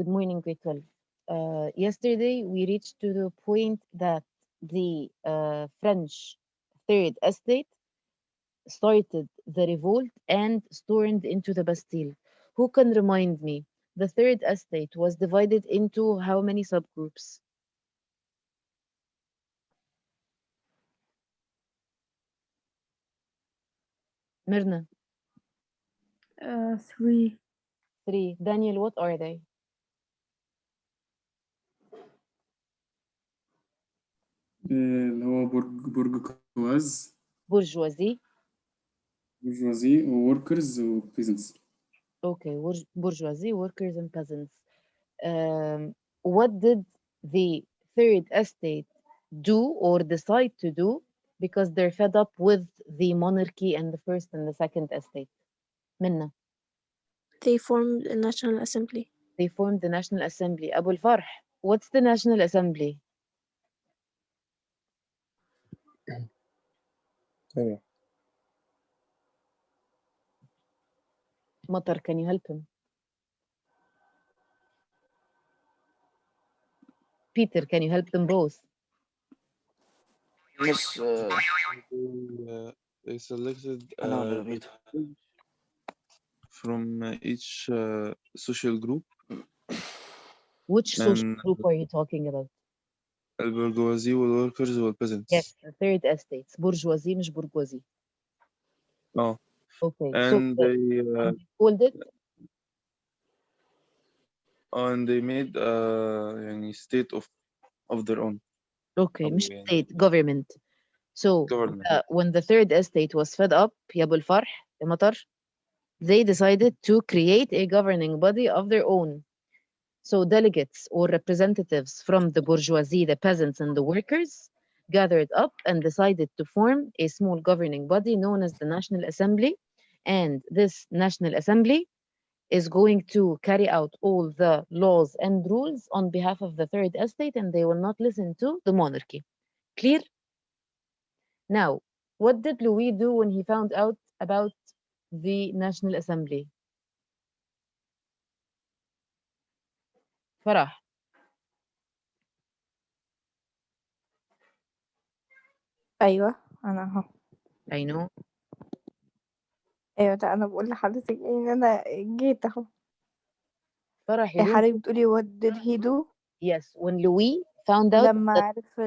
Good morning, grade 12. Yesterday, we reached to the point that the French Third Estate started the revolt and stormed into the Bastille. Who can remind me? The Third Estate was divided into how many subgroups? Myrna, 3. 3. Daniel, what are they? اللي هو برج كواز Bourgeoisie. بورجوازي ووركرز وبيزنس. Okay, bourgeoisie, workers, and peasants. What did the Third Estate do or decide to do because they're fed up with the monarchy and the First and the Second Estate? Minna, They formed a National Assembly. they formed the National Assembly. Abu al-Farh, what's the National Assembly? Matar, can you help him? Peter, can you help them both? Yes, they selected from each social group. Which social And group are you talking about? البرجوازي والworkers والpeasants. Yes, the Third Estates. Bourgeoisie, مش bourgeoisie. Oh, Okay, and so they called it? and they made يعني state of their own. Okay, أو مش يعني state, government. So government. when the Third Estate was fed up, يا أبو الفرح يا مطر, they decided to create a governing body of their own. So delegates or representatives from the bourgeoisie, the peasants, and the workers gathered up and decided to form a small governing body known as the National Assembly. And this National Assembly is going to carry out all the laws and rules on behalf of the Third Estate, and they will not listen to the monarchy. Clear? Now, what did Louis do when he found out about the National Assembly? Farah, أيوة أنا أهو. I know. أيوة ده أنا بقول لحضرتك إن أنا جيت أهو. Farah, you don't. حضرتك بتقولي what did he do Yes, when Louis found out لما that عرف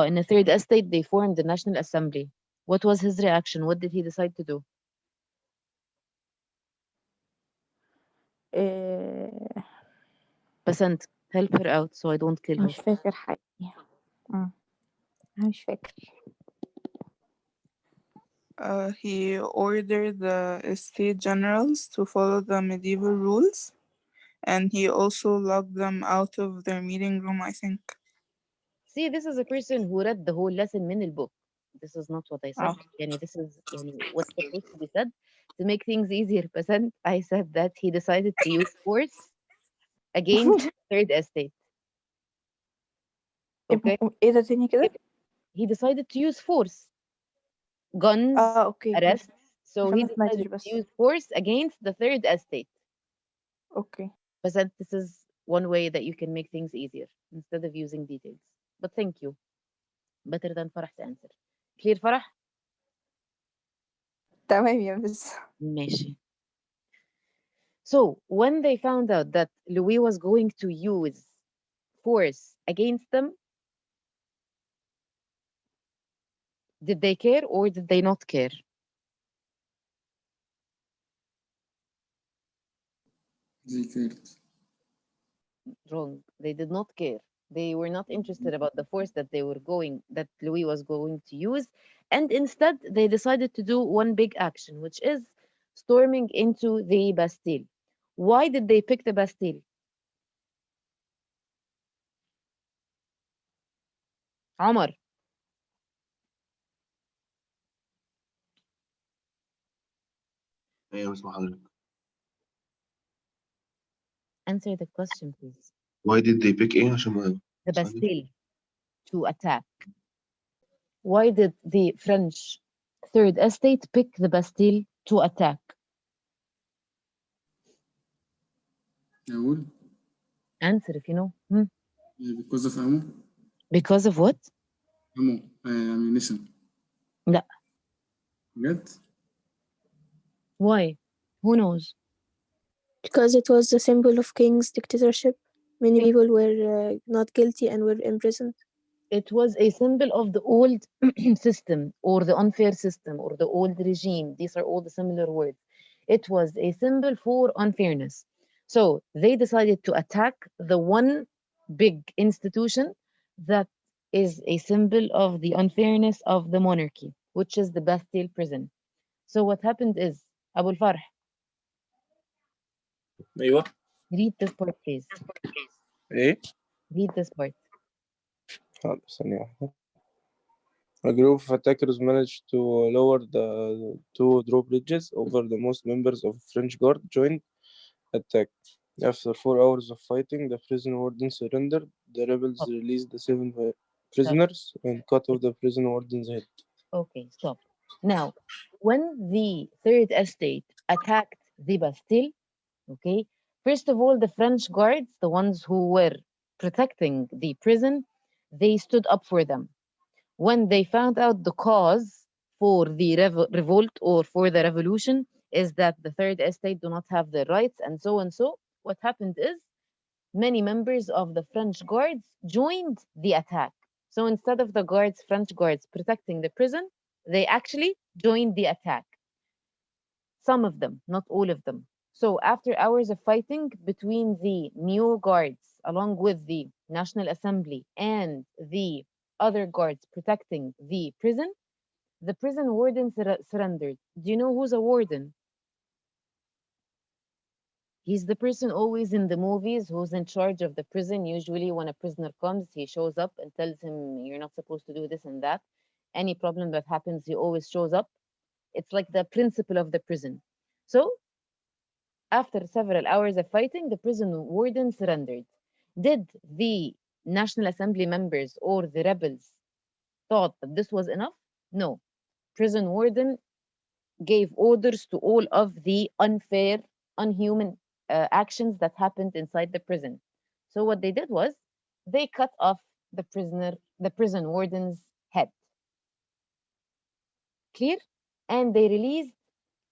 in the Third Estate they formed the National Assembly, what was his reaction? What did he decide to do? Basant, help her out so I don't kill her. مش فاكر حقيقي. مش فاكر. He ordered the state generals to follow the medieval rules, and he also locked them out of their meeting room, I think. See, this is a person who read the whole lesson من الbook. This is not what I said. يعني this is what's supposed to be said. To make things easier, Basant, I said that he decided to use force against Third Estate. Okay? إيه ده تاني كده؟ He decided to use force. Guns, أوكي. arrests. So عشان he ما سمعتش decided بس. to use force against the Third Estate. أوكي. But this is one way that you can make things easier instead of using details. But thank you. Better than Farah's answer. Clear, Farah? تمام يا مس. ماشي. So when they found out that Louis was going to use force against them, did they care or did they not care? They cared. Wrong. They did not care. They were not interested about the force that Louis was going to use. And instead, they decided to do one big action, which is storming into the Bastille. Why did they pick the Bastille? Omar. ايوه اسمع حضرتك. Answer the question, please. Why did they pick ايه عشان ما The Bastille to attack. Why did the French Third Estate pick the Bastille to attack? أقول Answer if you know. because of ammo. Because of what? ammo ammunition. لا. بجد؟ Why? Who knows? Because it was the symbol of king's dictatorship. Many people were not guilty and were imprisoned. It was a symbol of the old system or the unfair system or the old regime. These are all the similar words. It was a symbol for unfairness. So they decided to attack the one big institution that is a symbol of the unfairness of the monarchy, which is the Bastille prison. So what happened is, Abu al-Farh, أيوه read this part, please. إيه Read this part. حاضر ثانية واحدة. A group of attackers managed to lower the two drawbridges over the most members of French guard joined attack. After 4 hours of fighting, the prison warden surrendered. The rebels Stop. released the 7 prisoners and cut off the prison warden's head. Okay, stop. Now, when the Third Estate attacked the Bastille, okay, first of all, the French guards, the ones who were protecting the prison, they stood up for them. When they found out the cause for the revolt or for the revolution is that the Third Estate do not have the rights and so and so, what happened is many members of the French guards joined the attack. So instead of the guards, French guards protecting the prison, they actually joined the attack. Some of them, not all of them. So after hours of fighting between the new guards, along with the National Assembly and the other guards protecting the prison warden surrendered. Do you know who's a warden? He's the person always in the movies who's in charge of the prison. Usually, when a prisoner comes, he shows up and tells him, "You're not supposed to do this and that." Any problem that happens, he always shows up. It's like the principal of the prison. So, after several hours of fighting, the prison warden surrendered. Did the National Assembly members or the rebels thought that this was enough? No. Prison warden gave orders to all of the unfair, unhuman actions that happened inside the prison. So what they did was they cut off the prison warden's head. Clear? And they released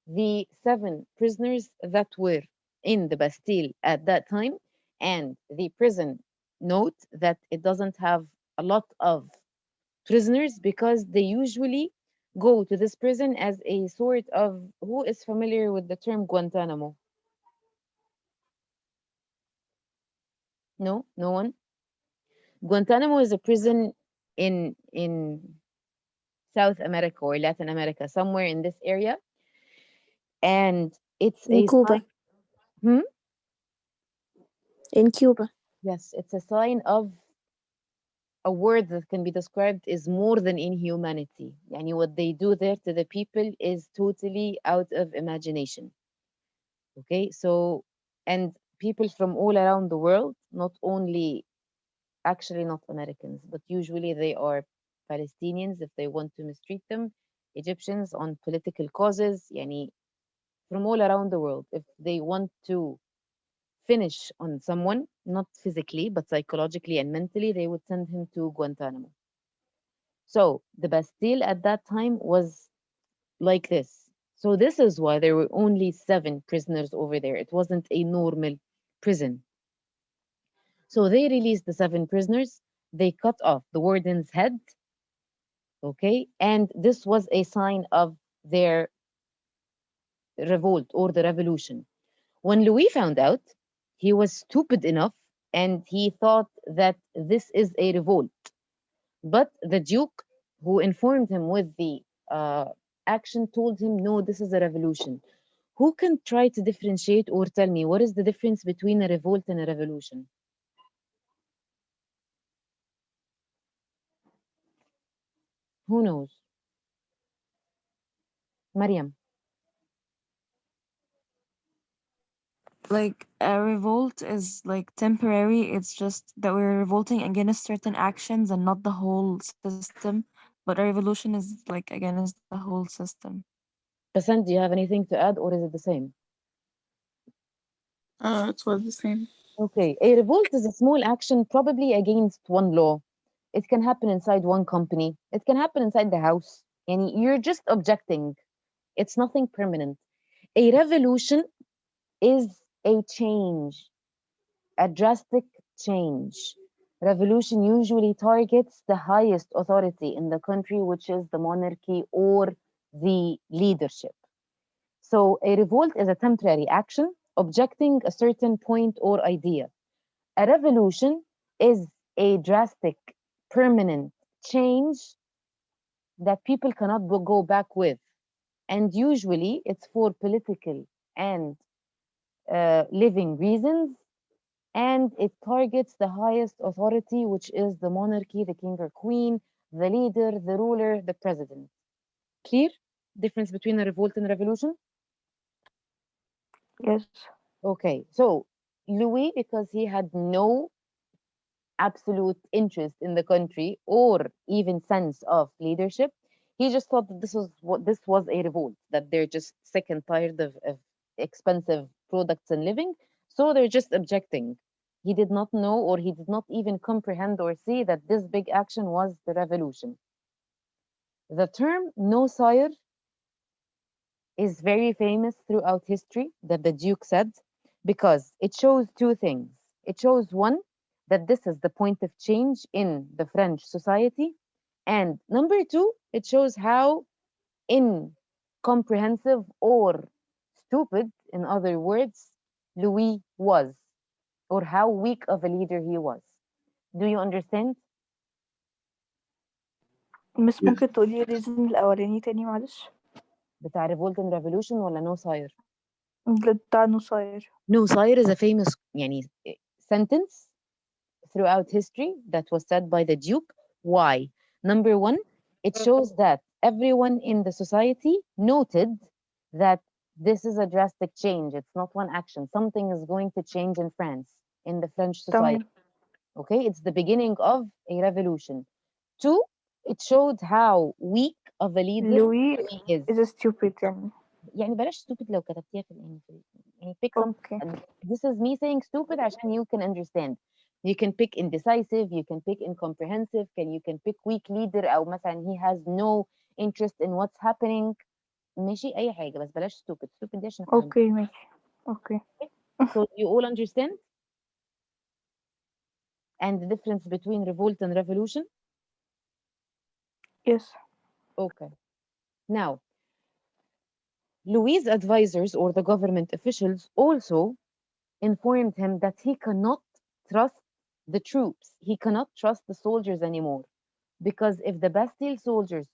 the 7 prisoners that were in the Bastille at that time. And the prison note that it doesn't have a lot of prisoners because they usually go to this prison as a sort of, who is familiar with the term Guantanamo? No, no one. Guantanamo is a prison in South America or Latin America, somewhere in this area, and it's In a Cuba. sign, In Cuba. yes, it's a sign of a word that can be described is more than inhumanity. Yani what they do there to the people is totally out of imagination. Okay, so, and people from all around the world, not only, actually not Americans, but usually they are Palestinians if they want to mistreat them, Egyptians on political causes, yani from all around the world. If they want to finish on someone, not physically, but psychologically and mentally, they would send him to Guantanamo. So the Bastille at that time was like this. So this is why there were only 7 prisoners over there. It wasn't a normal prison. So they released the 7 prisoners. They cut off the warden's head. Okay. And this was a sign of their revolt or the revolution. When Louis found out, he was stupid enough and he thought that this is a revolt. But the Duke, who informed him with the action, told him, no, this is a revolution. Who can try to differentiate or tell me what is the difference between a revolt and a revolution? Who knows? Mariam. Like a revolt is like temporary. It's just that we're revolting against certain actions and not the whole system. But a revolution is like against the whole system. Basant, do you have anything to add or is it the same? It was the same. Okay, a revolt is a small action probably against one law. It can happen inside one company. It can happen inside the house. And you're just objecting. It's nothing permanent. A revolution is a change, a drastic change. Revolution usually targets the highest authority in the country, which is the monarchy or the leadership. So a revolt is a temporary action objecting a certain point or idea. A revolution is a drastic, permanent change that people cannot go back with. And usually it's for political and living reasons. And it targets the highest authority, which is the monarchy, the king or queen, the leader, the ruler, the president. Clear? Difference between a revolt and a revolution? Yes. Okay, so Louis, because he had no absolute interest in the country or even sense of leadership, he just thought that this was a revolt, that they're just sick and tired of expensive products and living, so they're just objecting. He did not know, or he did not even comprehend or see that this big action was the revolution. The term no sire is very famous throughout history, that the Duke said, because it shows two things. It shows one, that this is the point of change in the French society. And number two, it shows how incomprehensive or stupid, in other words, Louis was, or how weak of a leader he was. Do you understand? مش Yes. ممكن تقولي الريزن الأولاني تاني معلش؟ بتاع revolt and revolution ولا no sire? بتاع نصاير. No sire is a famous يعني sentence throughout history that was said by the Duke. Why? Number one, it shows that everyone in the society noted that this is a drastic change. It's not one action. Something is going to change in France, in the French society. تمام. Okay, it's the beginning of a revolution. Two, it showed how weak of a leader لوي he is. is stupid يعني. يعني بلاش stupid لو كتبتيها يعني pick some. Okay. And this is me saying stupid عشان you can understand. You can pick indecisive, you can pick incomprehensive, you can pick weak leader أو مثلا he has no interest in what's happening. ماشي أي حاجة بس بلاش stupid. Stupid دي عشان أفهم. Okay ماشي. Okay. So you all understand? And the difference between revolt and revolution? Yes. Okay. Now, Louis' advisors or the government officials also informed him that he cannot trust the troops. He cannot trust the soldiers anymore. Because if the Bastille soldiers,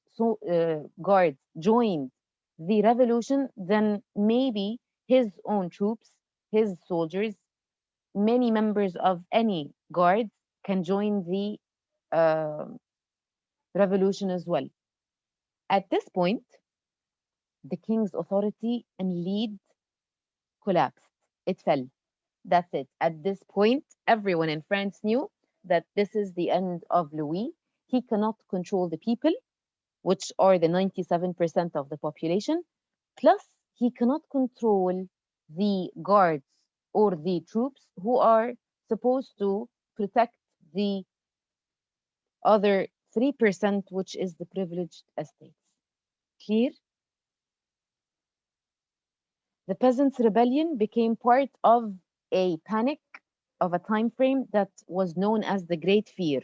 guards, joined the revolution, then maybe his own troops, his soldiers, many members of any guards can join the uh, revolution as well. At this point, the king's authority and lead collapsed. It fell. That's it. At this point, everyone in France knew that this is the end of Louis. He cannot control the people, which are the 97% of the population. Plus, he cannot control the guards or the troops who are supposed to protect the other 3%, which is the privileged estates. Clear? The peasants' rebellion became part of a panic of a time frame that was known as the Great Fear,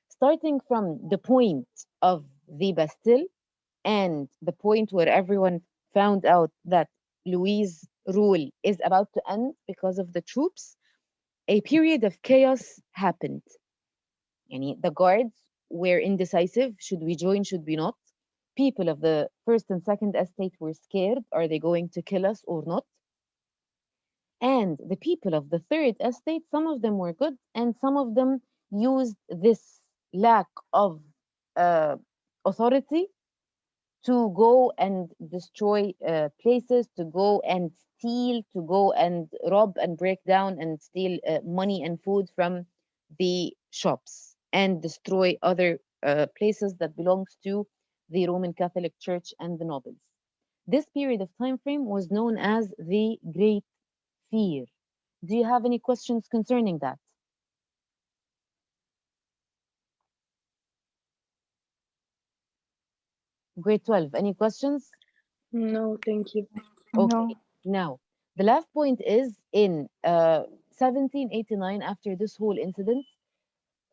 starting from the point of the Bastille and the point where everyone found out that Louis' rule is about to end because of the troops. A period of chaos happened. The guards were indecisive. Should we join? Should we not? People of the first and second estate were scared. Are they going to kill us or not? And the people of the third estate, some of them were good, and some of them used this lack of authority to go and destroy places, to go and steal, to go and rob and break down and steal money and food from the shops and destroy other places that belongs to the Roman Catholic Church and the nobles. This period of time frame was known as the Great Fear. Do you have any questions concerning that? Grade 12, any questions? No, thank you. Okay, No. now the last point is in 1789, after this whole incident,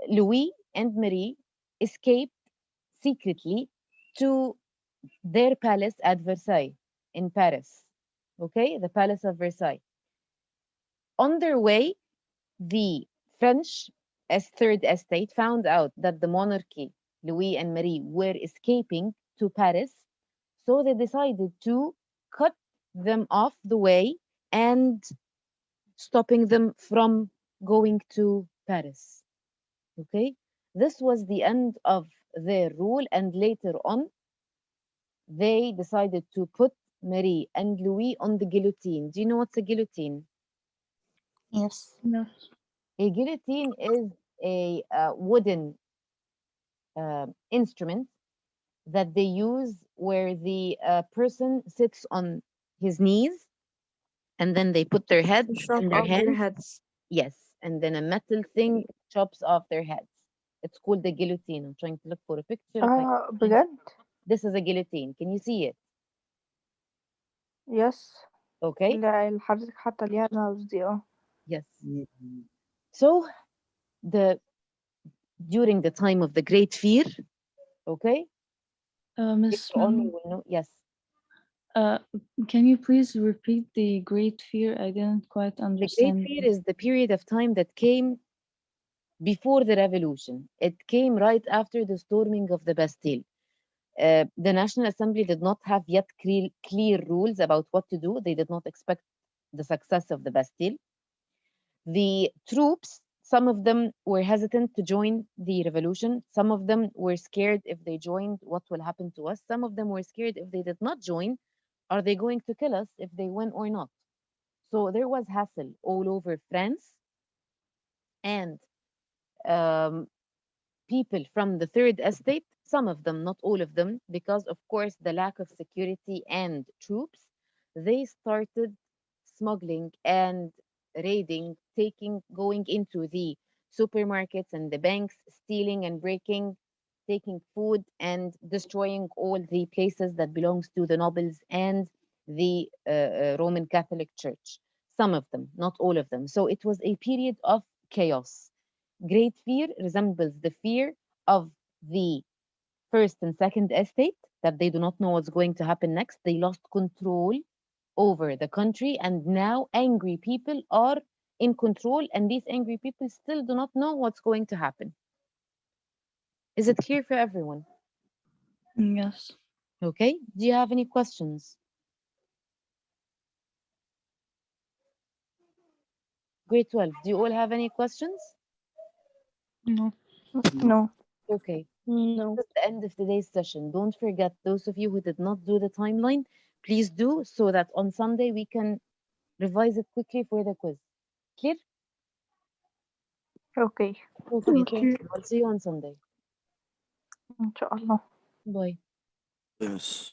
Louis and Marie escaped secretly to their palace at Versailles in Paris. Okay, the Palace of Versailles. On their way, the French as Third Estate found out that the monarchy, Louis and Marie, were escaping to Paris, so they decided to cut them off the way and stopping them from going to Paris. Okay, this was the end of their rule, and later on, they decided to put Marie and Louis on the guillotine. Do you know what's a guillotine? Yes. No. A guillotine is a wooden instrument that they use where the person sits on his knees and then they put their head Chop in their off their hands. heads. Yes, and then a metal thing chops off their heads. It's called the guillotine. I'm trying to look for a picture. If I can find it. بجد؟ This is a guillotine. Can you see it? Yes. Okay. اللي حضرتك حاطة ليها الماوس دي Yes. So during the time of the Great Fear, okay, Miss later on you Memo, will know. Yes. can you please repeat the Great Fear? I didn't quite The Great understand. Fear is the period of time that came before the revolution. It came right after the storming of the Bastille. The National Assembly did not have yet clear rules about what to do. They did not expect the success of the Bastille. The troops, some of them were hesitant to join the revolution. Some of them were scared if they joined, what will happen to us? Some of them were scared if they did not join, are they going to kill us if they win or not? So there was hassle all over France, and um, people from the Third Estate, some of them, not all of them, because of course the lack of security and troops, they started smuggling and raiding, going into the supermarkets and the banks, stealing and breaking, taking food and destroying all the places that belongs to the nobles and the Roman Catholic Church. Some of them, not all of them. So it was a period of chaos. Great fear resembles the fear of the first and second estate, that they do not know what's going to happen next. They lost control over the country, and now angry people are in control, and these angry people still do not know what's going to happen. Is it clear for everyone? Yes. Okay. Do you have any questions? Grade 12, do you all have any questions? No. No. Okay. No. That's the end of today's session. Don't forget, those of you who did not do the timeline, please do, so that on Sunday we can revise it quickly for the quiz. Clear? Okay. Okay. Okay. I'll see you on Sunday. إن شاء الله. Bye. Yes.